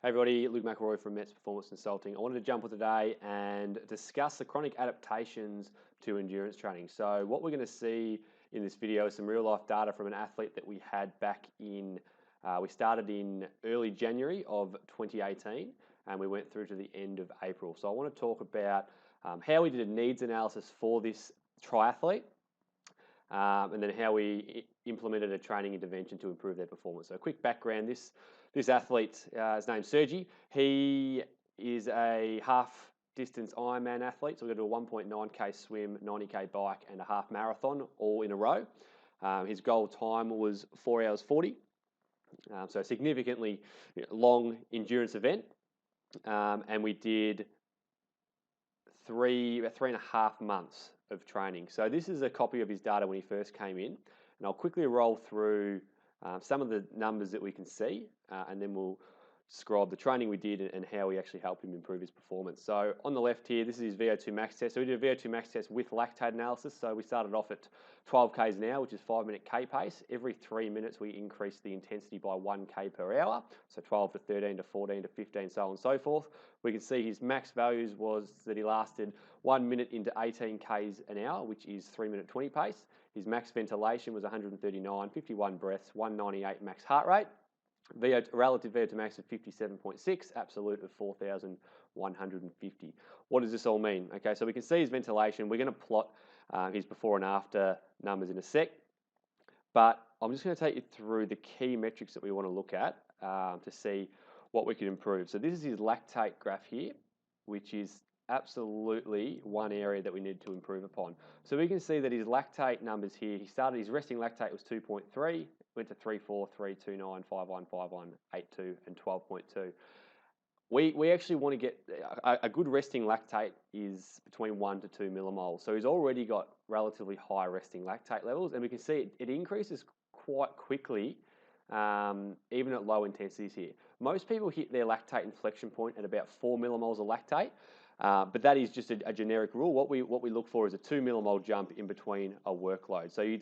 Hey everybody, Luke McElroy from Mets Performance Consulting. I wanted to jump on today and discuss the chronic adaptations to endurance training. So what we're going to see in this video is some real life data from an athlete that we had back in, we started in early January of 2018 and we went through to the end of April. So I want to talk about how we did a needs analysis for this triathlete and then how we implemented a training intervention to improve their performance. So a quick background, this athlete, his name's Sergi. He is a half distance Ironman athlete. So we're going to do a 1.9K swim, 90K bike and a half marathon all in a row. His goal time was 4 hours 40. So a significantly long endurance event. And we did about 3.5 months of training. So this is a copy of his data when he first came in. And I'll quickly roll through some of the numbers that we can see, and then we'll describe the training we did and how we actually helped him improve his performance. So on the left here, this is his VO2 max test. So we did a VO2 max test with lactate analysis. So we started off at 12 Ks an hour, which is 5-minute K pace. Every 3 minutes, we increased the intensity by 1 K per hour. So 12 to 13 to 14 to 15, so on and so forth. We can see his max values was that he lasted 1 minute into 18 Ks an hour, which is 3-minute 20 pace. His max ventilation was 139, 51 breaths, 198 max heart rate. Relative VO2 max of 57.6, absolute of 4,150. What does this all mean? Okay, so we can see his ventilation. We're going to plot his before and after numbers in a sec, but I'm just going to take you through the key metrics that we want to look at to see what we can improve. So this is his lactate graph here, which is absolutely one area that we need to improve upon. So we can see that his lactate numbers here, his resting lactate was 2.3, went to 3.4, 3.29, 5.1, 5.1, 8.2, and 12.2. We actually want to get a good resting lactate is between 1 to 2 millimoles. So he's already got relatively high resting lactate levels, and we can see it increases quite quickly, even at low intensities here. Most people hit their lactate inflection point at about 4 millimoles of lactate. But that is just a generic rule. What we look for is a 2 millimole jump in between a workload. So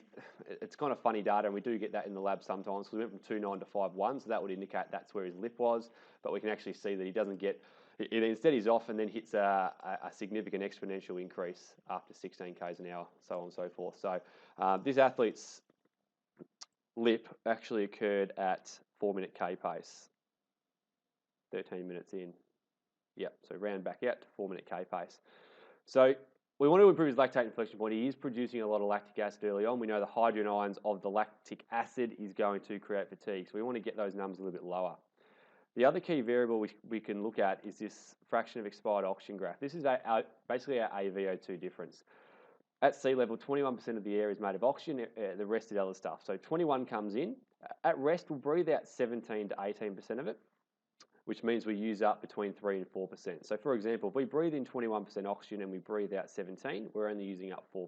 it's kind of funny data, and we do get that in the lab sometimes. So we went from 2.9 to 5.1, so that would indicate that's where his lip was. But we can actually see that he doesn't get it. Instead, he's off and then hits a significant exponential increase after 16 Ks an hour, so on and so forth. So this athlete's lip actually occurred at 4-minute K pace, 13 minutes in. Yep, so round back out to 4-minute K pace. So we want to improve his lactate inflection point. He is producing a lot of lactic acid early on. We know the hydrogen ions of the lactic acid is going to create fatigue. So we want to get those numbers a little bit lower. The other key variable we can look at is this fraction of expired oxygen graph. This is basically our AVO2 difference. At sea level, 21% of the air is made of oxygen, the rest is other stuff. So 21 comes in. At rest, we'll breathe out 17 to 18% of it, which means we use up between 3 and 4%. So for example, if we breathe in 21% oxygen and we breathe out 17, we're only using up 4%.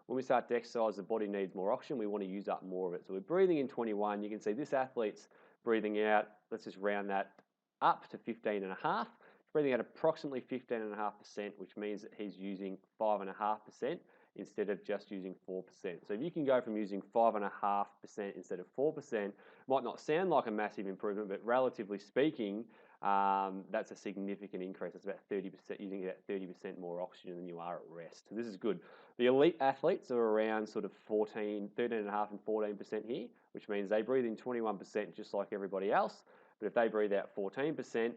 When we start to exercise, the body needs more oxygen, we want to use up more of it. So we're breathing in 21, you can see this athlete's breathing out, let's just round that up to 15.5. He's breathing out approximately 15.5%, which means that he's using 5.5% instead of just using 4%. So if you can go from using 5.5% instead of 4%, might not sound like a massive improvement, but relatively speaking, that's a significant increase. It's about 30%, using about 30% more oxygen than you are at rest. So this is good. The elite athletes are around sort of 13.5 and 14% here, which means they breathe in 21% just like everybody else. But if they breathe out 14%,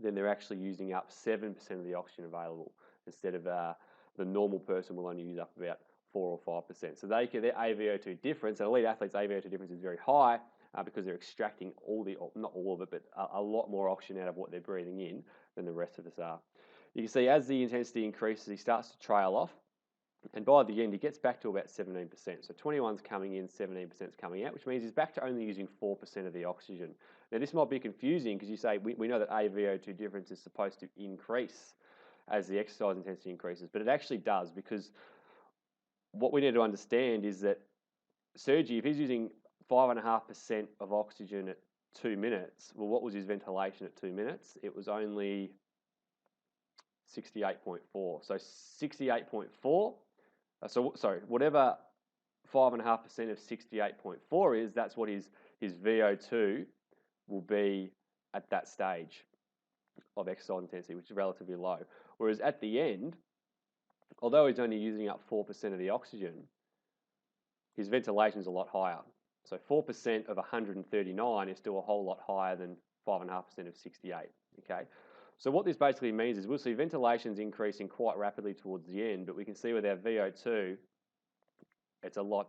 then they're actually using up 7% of the oxygen available instead of the normal person will only use up about 4 or 5%. So their AVO2 difference, an elite athlete's AVO2 difference is very high because they're extracting not all of it, but a lot more oxygen out of what they're breathing in than the rest of us are. You can see as the intensity increases, he starts to trail off. And by the end, he gets back to about 17%. So 21's coming in, 17's coming out, which means he's back to only using 4% of the oxygen. Now, this might be confusing because you say, we know that AVO2 difference is supposed to increase as the exercise intensity increases, but it actually does, because what we need to understand is that Sergi, if he's using 5.5% of oxygen at 2 minutes, well, what was his ventilation at 2 minutes? It was only 68.4. So 68.4, whatever 5.5% of 68.4 is, that's what his VO2 will be at that stage of exercise intensity, which is relatively low. Whereas at the end, although he's only using up 4% of the oxygen, his ventilation is a lot higher. So 4% of 139 is still a whole lot higher than 5.5% of 68, okay? So what this basically means is we'll see ventilation's increasing quite rapidly towards the end, but we can see with our VO2, it's a lot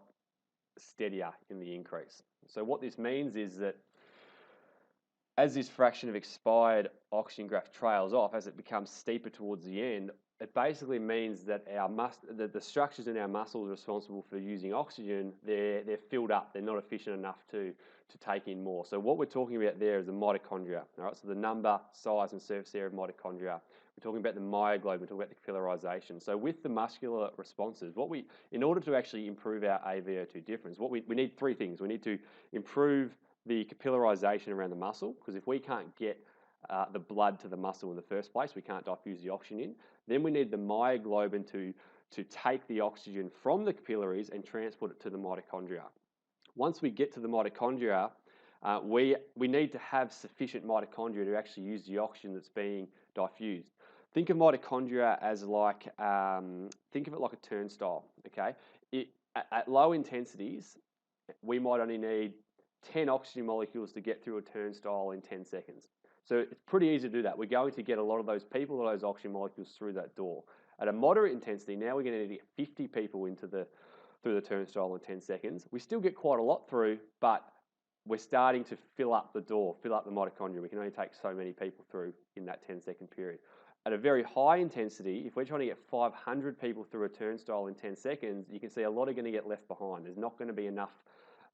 steadier in the increase. So what this means is that as this fraction of expired oxygen graph trails off, as it becomes steeper towards the end, it basically means that the structures in our muscles responsible for using oxygen, they're filled up. They're not efficient enough to take in more. So what we're talking about there is the mitochondria. All right, so the number, size, and surface area of mitochondria. We're talking about the myoglobin. We're talking about the capillarization. So with the muscular responses, in order to actually improve our AVO2 difference, we need three things. We need to improve the capillarization around the muscle, because if we can't get the blood to the muscle in the first place, we can't diffuse the oxygen in. Then we need the myoglobin to take the oxygen from the capillaries and transport it to the mitochondria. Once we get to the mitochondria, we need to have sufficient mitochondria to actually use the oxygen that's being diffused. Think of mitochondria as think of it like a turnstile, okay? At low intensities, we might only need 10 oxygen molecules to get through a turnstile in 10 seconds. So it's pretty easy to do that. We're going to get a lot of those people, or those oxygen molecules through that door. At a moderate intensity, now we're going to get 50 people through the turnstile in 10 seconds. We still get quite a lot through, but we're starting to fill up the door, fill up the mitochondria. We can only take so many people through in that 10-second period. At a very high intensity, if we're trying to get 500 people through a turnstile in 10 seconds, you can see a lot are going to get left behind. There's not going to be enough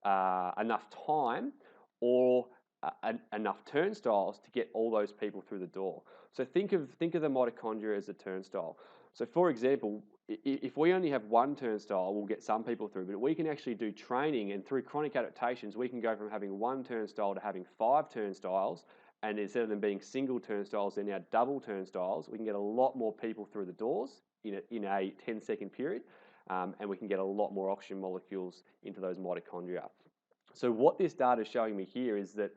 time or enough turnstiles to get all those people through the door. So think of the mitochondria as a turnstile. So for example, if we only have one turnstile, we'll get some people through, but we can actually do training, and through chronic adaptations, we can go from having one turnstile to having 5 turnstiles, and instead of them being single turnstiles, they're now double turnstiles. We can get a lot more people through the doors in a 10-second period, and we can get a lot more oxygen molecules into those mitochondria. So what this data is showing me here is that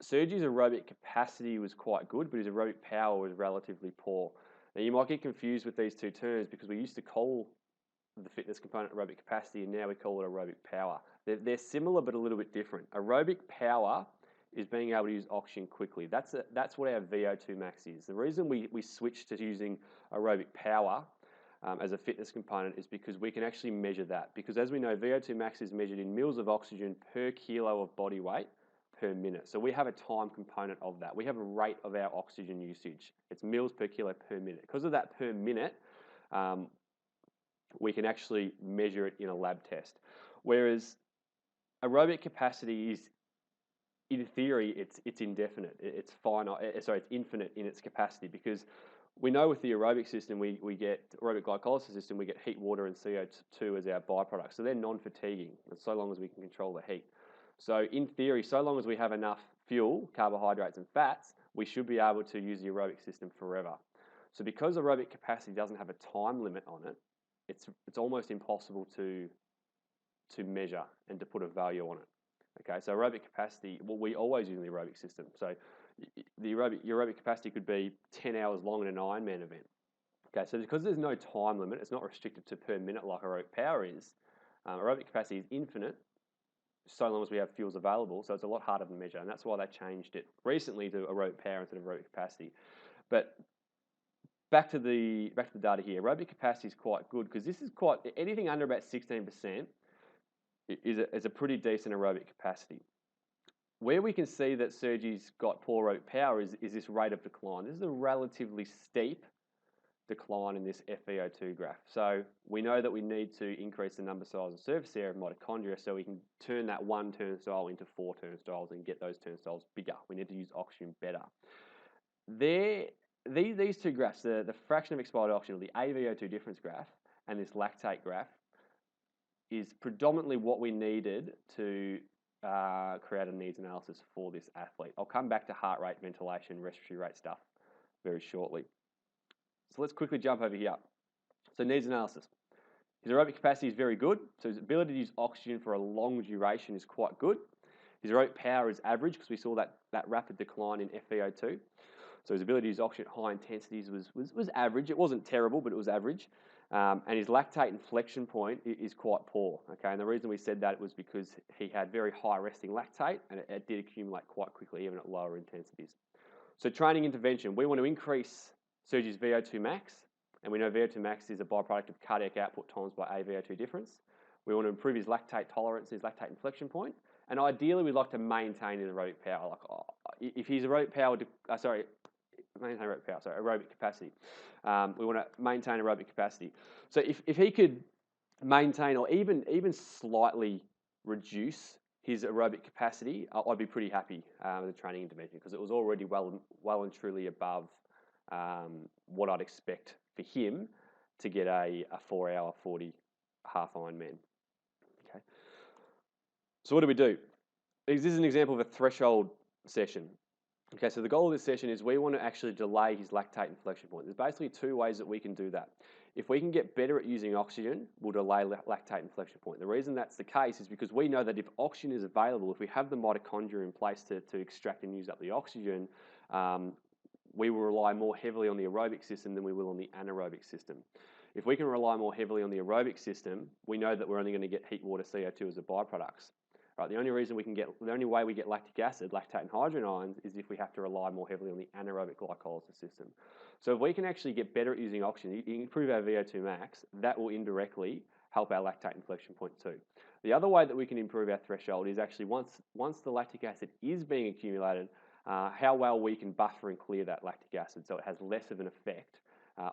Sergi's aerobic capacity was quite good, but his aerobic power was relatively poor. Now you might get confused with these two terms because we used to call the fitness component aerobic capacity, and now we call it aerobic power. They're similar but a little bit different. Aerobic power is being able to use oxygen quickly. That's what our VO2 max is. The reason we switched to using aerobic power as a fitness component is because we can actually measure that. Because as we know, VO2 max is measured in mils of oxygen per kilo of body weight per minute. So we have a time component of that. We have a rate of our oxygen usage. It's mils per kilo per minute. Because of that per minute, we can actually measure it in a lab test. Whereas aerobic capacity is, in theory, it's indefinite. It's finite. It's infinite in its capacity, because we know with the aerobic system, we get aerobic glycolysis system, we get heat, water, and CO2 as our byproducts. So they're non-fatiguing, so long as we can control the heat. So in theory, so long as we have enough fuel, carbohydrates, and fats, we should be able to use the aerobic system forever. So because aerobic capacity doesn't have a time limit on it, it's almost impossible to measure and to put a value on it. Okay, so aerobic capacity, well, we always use the aerobic system. So your aerobic capacity could be 10 hours long in an Ironman event. Okay, so because there's no time limit, it's not restricted to per minute like aerobic power is. Aerobic capacity is infinite, so long as we have fuels available. So it's a lot harder to measure, and that's why they changed it recently to aerobic power instead of aerobic capacity. But back to the data here, aerobic capacity is quite good, because this is quite, anything under about 16% is a pretty decent aerobic capacity. Where we can see that Sergi's got poor aerobic power is this rate of decline. This is a relatively steep decline in this FVO2 graph. So we know that we need to increase the number, size, and surface area of mitochondria so we can turn that one turnstile into 4 turnstiles and get those turnstiles bigger. We need to use oxygen better. These two graphs, the fraction of expired oxygen, or the AVO2 difference graph, and this lactate graph, is predominantly what we needed to create a needs analysis for this athlete. I'll come back to heart rate, ventilation, respiratory rate stuff very shortly. So let's quickly jump over here. So needs analysis. His aerobic capacity is very good, so his ability to use oxygen for a long duration is quite good. His aerobic power is average because we saw that rapid decline in FiO2. So his ability to use oxygen at high intensities was average. It wasn't terrible, but it was average. And his lactate inflection point is quite poor. Okay, and the reason we said that was because he had very high resting lactate, and it did accumulate quite quickly, even at lower intensities. So training intervention, we want to increase Sergi's VO2 max, and we know VO2 max is a byproduct of cardiac output times by A VO2 difference. We want to improve his lactate tolerance, his lactate inflection point, and ideally we'd like to maintain his aerobic power. Like if his aerobic power, aerobic capacity. We want to maintain aerobic capacity. So if he could maintain or even slightly reduce his aerobic capacity, I'd be pretty happy with the training intervention because it was already well and truly above what I'd expect for him to get a 4 hour 40 half Ironman. Okay. So what do? This is an example of a threshold session. Okay, so the goal of this session is we want to actually delay his lactate inflection point. There's basically two ways that we can do that. If we can get better at using oxygen, we'll delay lactate inflection point. The reason that's the case is because we know that if oxygen is available, if we have the mitochondria in place to extract and use up the oxygen, we will rely more heavily on the aerobic system than we will on the anaerobic system. If we can rely more heavily on the aerobic system, we know that we're only going to get heat, water, CO2 as the byproducts. Right, the only way we get lactic acid, lactate and hydrogen ions is if we have to rely more heavily on the anaerobic glycolysis system. So if we can actually get better at using oxygen, improve our VO2 max, that will indirectly help our lactate inflection point too. The other way that we can improve our threshold is actually once the lactic acid is being accumulated, how well we can buffer and clear that lactic acid so it has less of an effect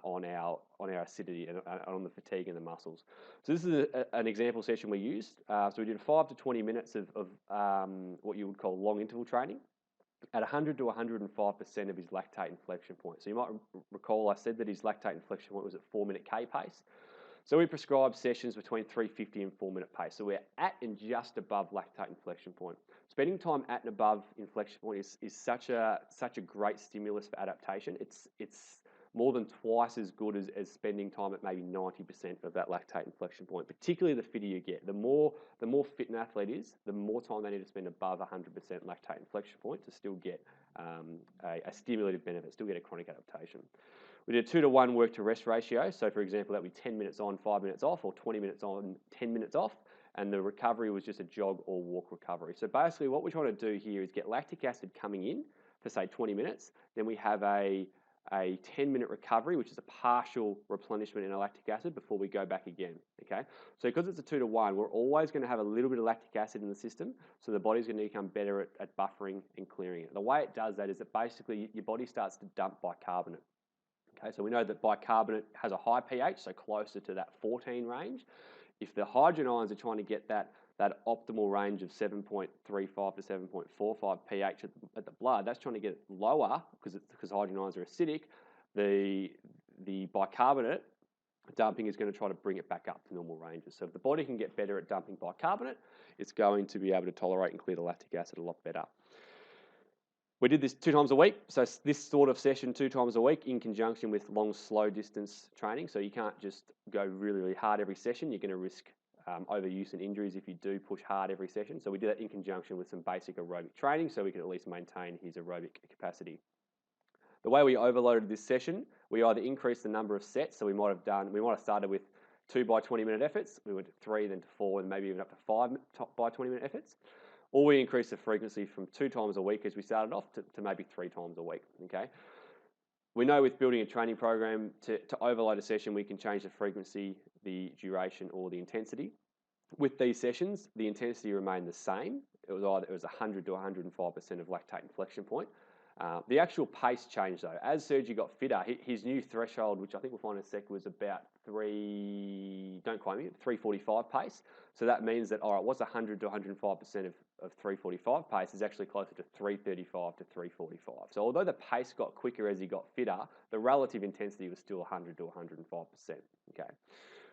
on our acidity and on the fatigue in the muscles. So this is an example session we used. So we did 5 to 20 minutes of what you would call long interval training at 100 to 105% of his lactate inflection point. So you might recall I said that his lactate inflection point was at 4-minute K pace. So we prescribed sessions between 350 and 4-minute pace. So we're at and just above lactate inflection point. Spending time at and above inflection point is such a great stimulus for adaptation. It's more than twice as good as spending time at maybe 90% of that lactate inflection point, particularly the fitter you get. The more fit an athlete is, the more time they need to spend above 100% lactate inflection point to still get a stimulative benefit, still get a chronic adaptation. We did a 2-to-1 work to rest ratio. So for example, that would be 10 minutes on, 5 minutes off, or 20 minutes on, 10 minutes off. And the recovery was just a jog or walk recovery. So basically what we're trying to do here is get lactic acid coming in for say 20 minutes. Then we have a 10-minute recovery, which is a partial replenishment in our lactic acid before we go back again, okay? So because it's a 2-to-1, we're always going to have a little bit of lactic acid in the system, so the body's going to become better at buffering and clearing it. The way it does that is that basically your body starts to dump bicarbonate, okay? So we know that bicarbonate has a high pH, so closer to that 14 range. If the hydrogen ions are trying to get that optimal range of 7.35 to 7.45 pH at the blood, that's trying to get it lower because hydrogen ions are acidic. The bicarbonate dumping is going to try to bring it back up to normal ranges. So if the body can get better at dumping bicarbonate, it's going to be able to tolerate and clear the lactic acid a lot better. We did this 2 times a week. So this sort of session 2 times a week in conjunction with long, slow distance training. So you can't just go really, really hard every session. You're going to risk overuse and injuries if you do push hard every session. So we did that in conjunction with some basic aerobic training so we could at least maintain his aerobic capacity. The way we overloaded this session, we either increased the number of sets, so we might have started with 2 by 20-minute efforts, we went to 3, then to 4, and maybe even up to 5 by 20-minute efforts, or we increased the frequency from 2 times a week as we started off to maybe 3 times a week, okay? We know with building a training program, to overload a session, we can change the frequency, the duration, or the intensity. With these sessions, the intensity remained the same. It was 100 to 105% of lactate inflection point. The actual pace changed though. As Sergi got fitter, his new threshold, which I think we'll find in a sec, was about 345 pace. So that means that, all right, what's 100 to 105% of 345 pace is actually closer to 335 to 345. So although the pace got quicker as he got fitter, the relative intensity was still 100 to 105%, okay?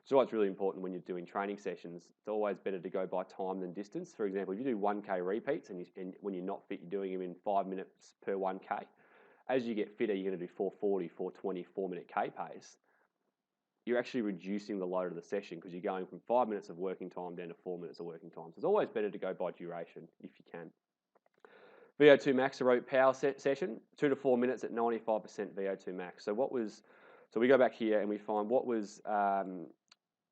So what's really important when you're doing training sessions, it's always better to go by time than distance. For example, if you do 1K repeats and when you're not fit, you're doing them in 5 minutes per 1K. As you get fitter, you're going to do 440, 420, 4-minute K pace. You're actually reducing the load of the session because you're going from 5 minutes of working time down to 4 minutes of working time. So it's always better to go by duration if you can. VO2 max aerobic power session, 2 to 4 minutes at 95% VO2 max. So we go back here and we find what was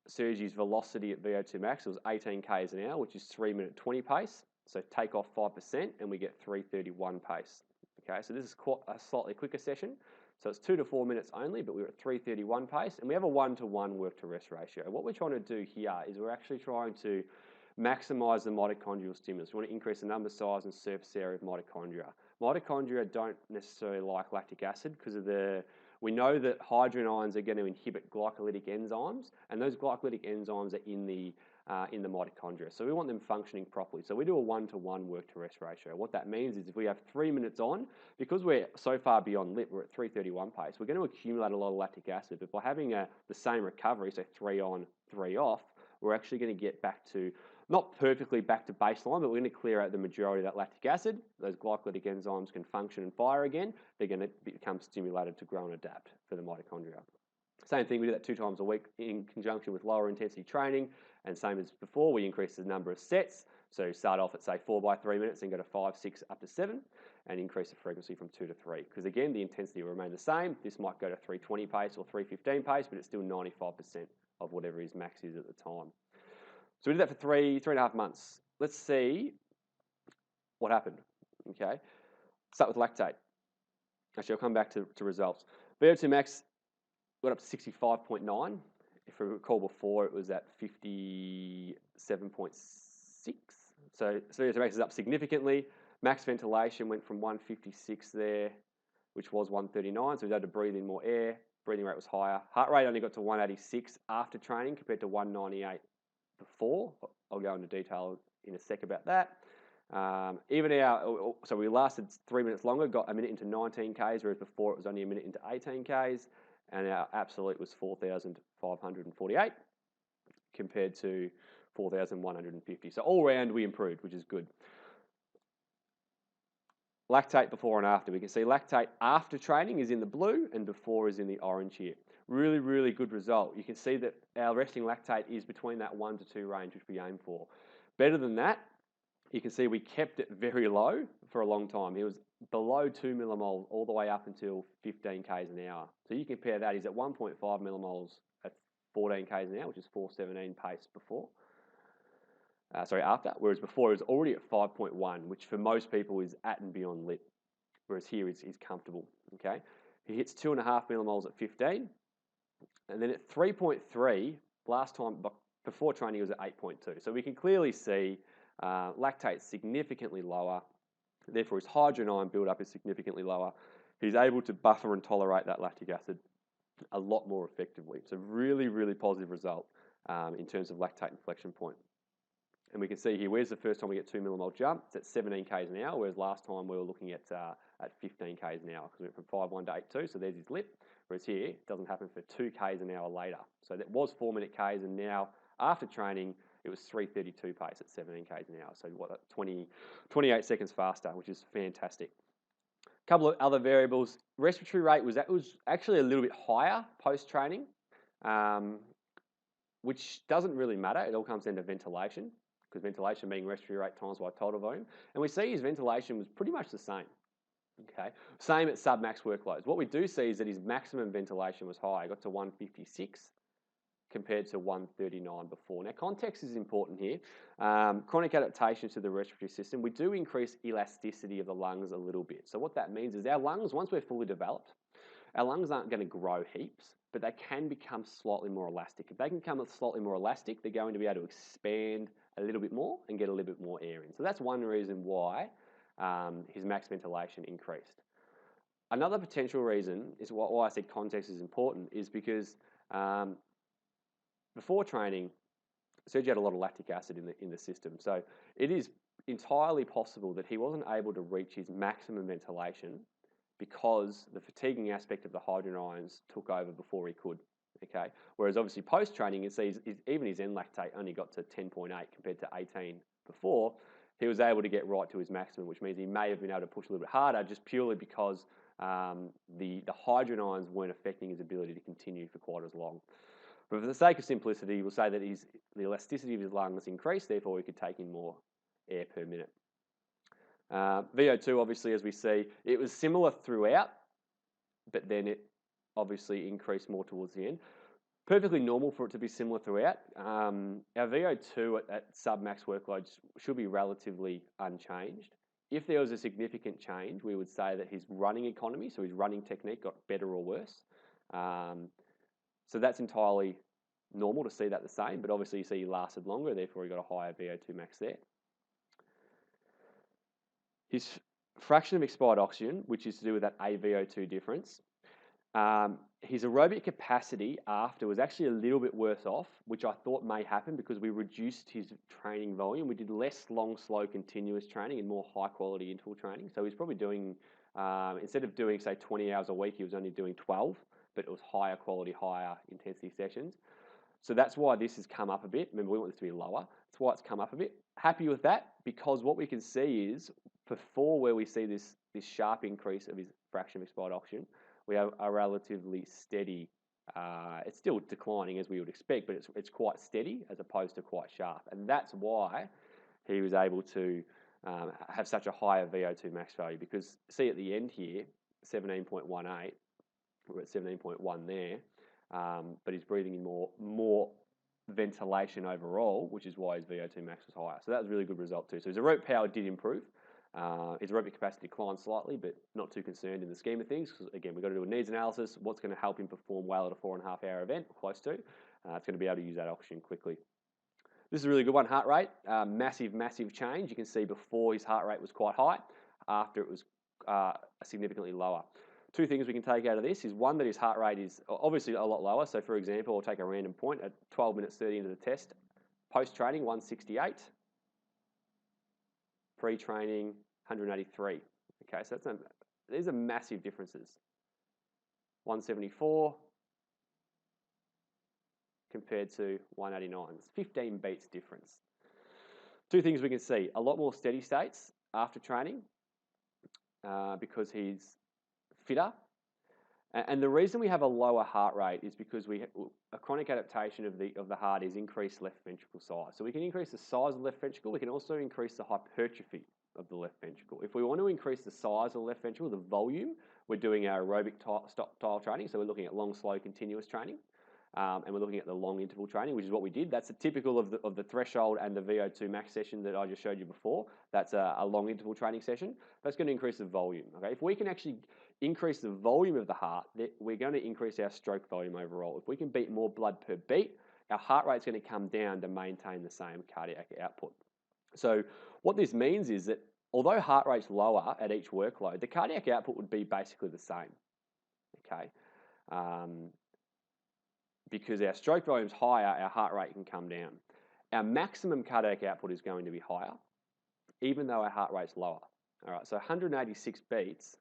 Sergi's velocity at VO2 max. It was 18 k's an hour, which is 3-minute 20 pace. So take off 5% and we get 3:31 pace. Okay, so this is quite a slightly quicker session. So it's 2 to 4 minutes only, but we're at 3:31 pace, and we have a 1-to-1 work to rest ratio. What we're trying to do here is we're actually trying to maximize the mitochondrial stimulus. We want to increase the number, size, and surface area of mitochondria. Mitochondria don't necessarily like lactic acid because of we know that hydrogen ions are going to inhibit glycolytic enzymes, and those glycolytic enzymes are in the mitochondria. So we want them functioning properly. So we do a 1-to-1 work to rest ratio. What that means is if we have 3 minutes on, because we're so far beyond lit, we're at 3:31 pace, we're going to accumulate a lot of lactic acid. But by having the same recovery, so 3 on, 3 off, we're actually going to get back to, not perfectly back to baseline, but we're going to clear out the majority of that lactic acid. Those glycolytic enzymes can function and fire again. They're going to become stimulated to grow and adapt for the mitochondria. Same thing, we do that 2 times a week in conjunction with lower intensity training. And same as before, we increase the number of sets. So start off at say 4 by 3 minutes and go to 5, 6, up to 7, and increase the frequency from 2 to 3. Because again, the intensity will remain the same. This might go to 3:20 pace or 3:15 pace, but it's still 95% of whatever his max is at the time. So we did that for 3.5 months. Let's see what happened. Okay, start with lactate. Actually, I'll come back to results. VO2 max got up to 65.9. If we recall before, it was at 57.6. So VO2 max is up significantly. Max ventilation went from 156 there, which was 139. So we had to breathe in more air. Breathing rate was higher. Heart rate only got to 186 after training compared to 198 before. I'll go into detail in a sec about that. So we lasted 3 minutes longer, got a minute into 19 Ks, whereas before it was only a minute into 18 Ks. And our absolute was 4,548 compared to 4,150. So all round we improved, which is good. Lactate before and after. We can see lactate after training is in the blue and before is in the orange here. Really, really good result. You can see that our resting lactate is between that 1 to 2 range, which we aim for. Better than that, you can see we kept it very low for a long time. It was below 2 millimoles all the way up until 15 Ks an hour. So you compare that, he's at 1.5 millimoles at 14 Ks an hour, which is 4:17 pace before. After, whereas before it was already at 5.1, which for most people is at and beyond lit, whereas here is comfortable, okay? He hits 2.5 millimoles at 15, and then at 3.3, last time, before training, he was at 8.2. So we can clearly see lactate significantly lower, therefore his hydrogen ion buildup is significantly lower. He's able to buffer and tolerate that lactic acid a lot more effectively. It's a really, really positive result in terms of lactate inflection point. And we can see here, where's the first time we get 2 millimole jump? It's at 17 Ks an hour, whereas last time we were looking at 15 Ks an hour because we went from 5.1 to 8.2, so there's his lip. Whereas here, it doesn't happen for 2 Ks an hour later. So that was 4-minute Ks, and now after training, it was 3:32 pace at 17 Ks an hour. So 28 seconds faster, which is fantastic. A couple of other variables. Respiratory rate was actually a little bit higher post-training, which doesn't really matter. It all comes down to ventilation, because ventilation being respiratory rate times by total volume. And we see his ventilation was pretty much the same. Okay, same at sub-max workloads. What we do see is that his maximum ventilation was high. It got to 156 compared to 139 before. Now, context is important here. Chronic adaptations to the respiratory system, we do increase elasticity of the lungs a little bit. So what that means is our lungs, once we're fully developed, our lungs aren't going to grow heaps, but they can become slightly more elastic. If they can become slightly more elastic, they're going to be able to expand a little bit more and get a little bit more air in. So that's one reason why his max ventilation increased. Another potential reason is why I said context is important is because before training, Sergio had a lot of lactic acid in the system. So it is entirely possible that he wasn't able to reach his maximum ventilation because the fatiguing aspect of the hydrogen ions took over before he could. Okay, whereas obviously post-training, you see even his end lactate only got to 10.8 compared to 18 before. He was able to get right to his maximum, which means he may have been able to push a little bit harder just purely because the hydrogen ions weren't affecting his ability to continue for quite as long. But for the sake of simplicity, we'll say that the elasticity of his lungs increased, therefore he could take in more air per minute. VO2, obviously, as we see, it was similar throughout, but then it obviously increased more towards the end. Perfectly normal for it to be similar throughout. Our VO2 at sub-max workloads should be relatively unchanged. If there was a significant change, we would say that his running economy, so his running technique, got better or worse. So that's entirely normal to see that the same, but obviously you see he lasted longer, therefore he got a higher VO2 max there. His fraction of expired oxygen, which is to do with that AVO2 difference, his aerobic capacity after was actually a little bit worse off, which I thought may happen because we reduced his training volume. We did less long, slow, continuous training and more high-quality interval training. So he's probably doing, instead of doing, say, 20 hours a week, he was only doing 12, but it was higher quality, higher intensity sessions. So that's why this has come up a bit. Remember, we want this to be lower. That's why it's come up a bit. Happy with that, because what we can see is before where we see this sharp increase of his fraction of expired oxygen, we have a relatively steady, it's still declining as we would expect, but it's quite steady as opposed to quite sharp. And that's why he was able to have such a higher VO2 max value, because see at the end here, 17.18, we're at 17.1 there, but he's breathing in more ventilation overall, which is why his VO2 max was higher. So that was a really good result too. So his aerobic power did improve. His aerobic capacity declined slightly, but not too concerned in the scheme of things. Because again, we've got to do a needs analysis. What's going to help him perform well at a 4.5 hour event, or close to? It's going to be able to use that oxygen quickly. This is a really good one. Heart rate, massive change. You can see before his heart rate was quite high, after it was significantly lower. Two things we can take out of this is one, that his heart rate is obviously a lot lower. So for example, I'll take a random point at 12 minutes 30 into the test, post-training 168. Pre-training, 183. Okay, so these are massive differences. 174 compared to 189. It's 15 beats difference. Two things we can see. A lot more steady states after training because he's fitter. And the reason we have a lower heart rate is because a chronic adaptation of the heart is increased left ventricle size. So we can increase the size of the left ventricle. We can also increase the hypertrophy of the left ventricle. If we want to increase the size of the left ventricle, the volume, we're doing our aerobic style training. So we're looking at long, slow, continuous training. And we're looking at the long interval training, which is what we did. That's a typical of the threshold and the VO2 max session that I just showed you before. That's a long interval training session. That's going to increase the volume. Okay, if we can actually increase the volume of the heart, we're going to increase our stroke volume overall. If we can beat more blood per beat, our heart rate's going to come down to maintain the same cardiac output. So what this means is that although heart rate's lower at each workload, the cardiac output would be basically the same. Okay. Because our stroke volume's higher, our heart rate can come down. Our maximum cardiac output is going to be higher, even though our heart rate's lower. All right, so 186 beats,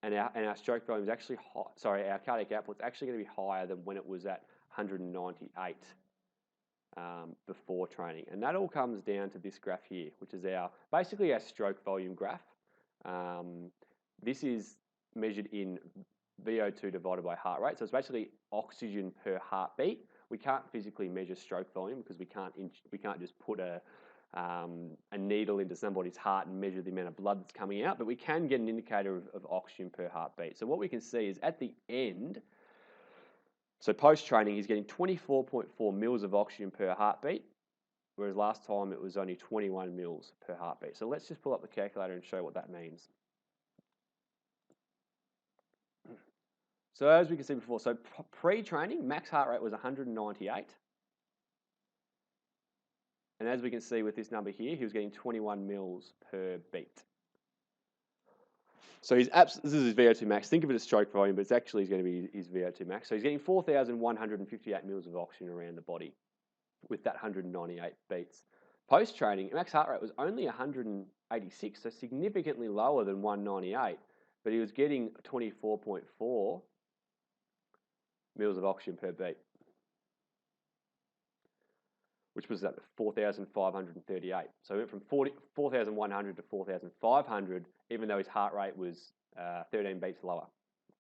and our stroke volume is actually high. Sorry, our cardiac output's actually going to be higher than when it was at 198 before training, and that all comes down to this graph here, which is basically our stroke volume graph. This is measured in VO2 divided by heart rate. So it's basically oxygen per heartbeat. We can't physically measure stroke volume because we can't just put a needle into somebody's heart and measure the amount of blood that's coming out, but we can get an indicator of oxygen per heartbeat. So what we can see is at the end, so post-training, he's getting 24.4 mils of oxygen per heartbeat, whereas last time it was only 21 mils per heartbeat. So let's just pull up the calculator and show what that means. So as we can see before, so pre-training, max heart rate was 198. And as we can see with this number here, he was getting 21 mils per beat. So this is his VO2 max. Think of it as stroke volume, but it's actually going to be his VO2 max. So he's getting 4,158 mils of oxygen around the body with that 198 beats. Post-training, max heart rate was only 186, so significantly lower than 198, but he was getting 24.4 mils of oxygen per beat, which was at 4,538. So he went from 4,100 to 4,500, even though his heart rate was 13 beats lower.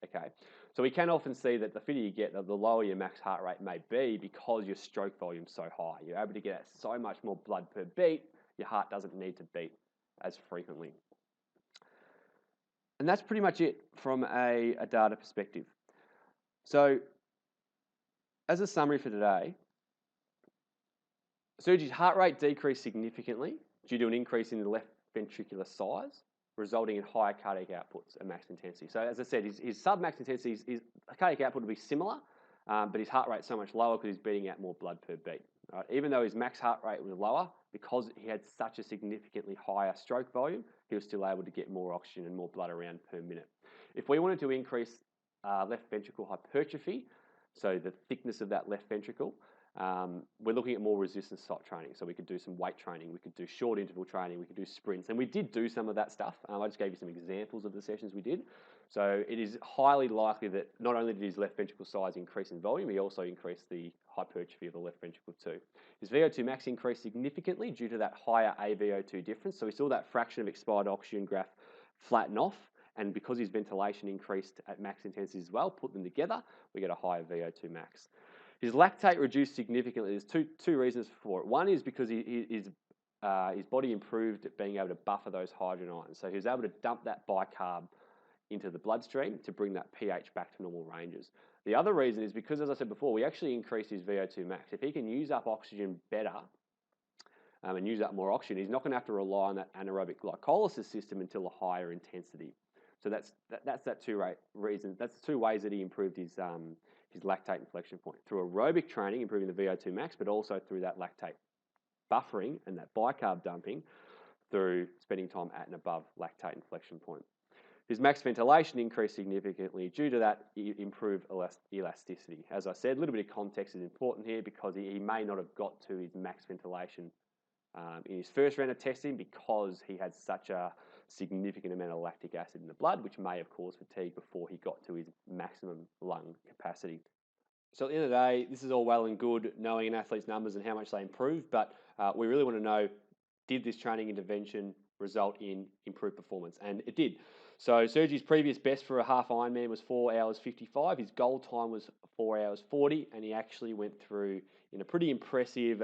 Okay, so we can often see that the fitter you get, the lower your max heart rate may be because your stroke volume is so high. You're able to get so much more blood per beat, your heart doesn't need to beat as frequently. And that's pretty much it from a data perspective. So as a summary for today, Sergi's heart rate decreased significantly due to an increase in the left ventricular size, resulting in higher cardiac outputs at max intensity. So as I said, his sub-max intensity, his cardiac output will be similar, but his heart rate's so much lower because he's beating out more blood per beat. Right? Even though his max heart rate was lower, because he had such a significantly higher stroke volume, he was still able to get more oxygen and more blood around per minute. If we wanted to increase left ventricle hypertrophy, so the thickness of that left ventricle, we're looking at more resistance type training. So we could do some weight training, we could do short interval training, we could do sprints, and we did do some of that stuff. I just gave you some examples of the sessions we did. So it is highly likely that not only did his left ventricle size increase in volume, he also increased the hypertrophy of the left ventricle too. His VO2 max increased significantly due to that higher AVO2 difference. So we saw that fraction of expired oxygen graph flatten off, and because his ventilation increased at max intensity as well, put them together, we get a higher VO2 max. His lactate reduced significantly. There's two reasons for it. One is because his body improved at being able to buffer those hydrogen ions. So he was able to dump that bicarb into the bloodstream to bring that pH back to normal ranges. The other reason is because, as I said before, we actually increased his VO2 max. If he can use up oxygen better and use up more oxygen, he's not going to have to rely on that anaerobic glycolysis system until a higher intensity. So that's two reasons. That's the two ways that he improved his lactate inflection point. Through aerobic training, improving the VO2 max, but also through that lactate buffering and that bicarb dumping through spending time at and above lactate inflection point. His max ventilation increased significantly due to that improved elasticity. As I said, a little bit of context is important here because he may not have got to his max ventilation in his first round of testing because he had such a significant amount of lactic acid in the blood, which may have caused fatigue before he got to his maximum lung capacity. So at the end of the day, this is all well and good knowing an athlete's numbers and how much they improve, but we really want to know, did this training intervention result in improved performance? And it did. So Sergi's previous best for a half Ironman was 4 hours 55. His goal time was 4 hours 40, and he actually went through in a pretty impressive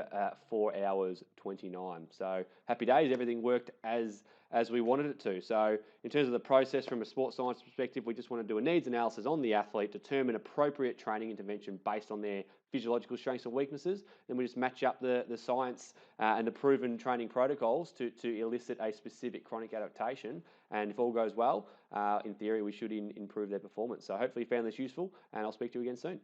4 hours 29. So happy days, everything worked as we wanted it to. So in terms of the process from a sports science perspective, we just want to do a needs analysis on the athlete, determine appropriate training intervention based on their physiological strengths and weaknesses. Then we just match up the science and the proven training protocols to elicit a specific chronic adaptation. And if all goes well, in theory, we should improve their performance. So hopefully you found this useful, and I'll speak to you again soon.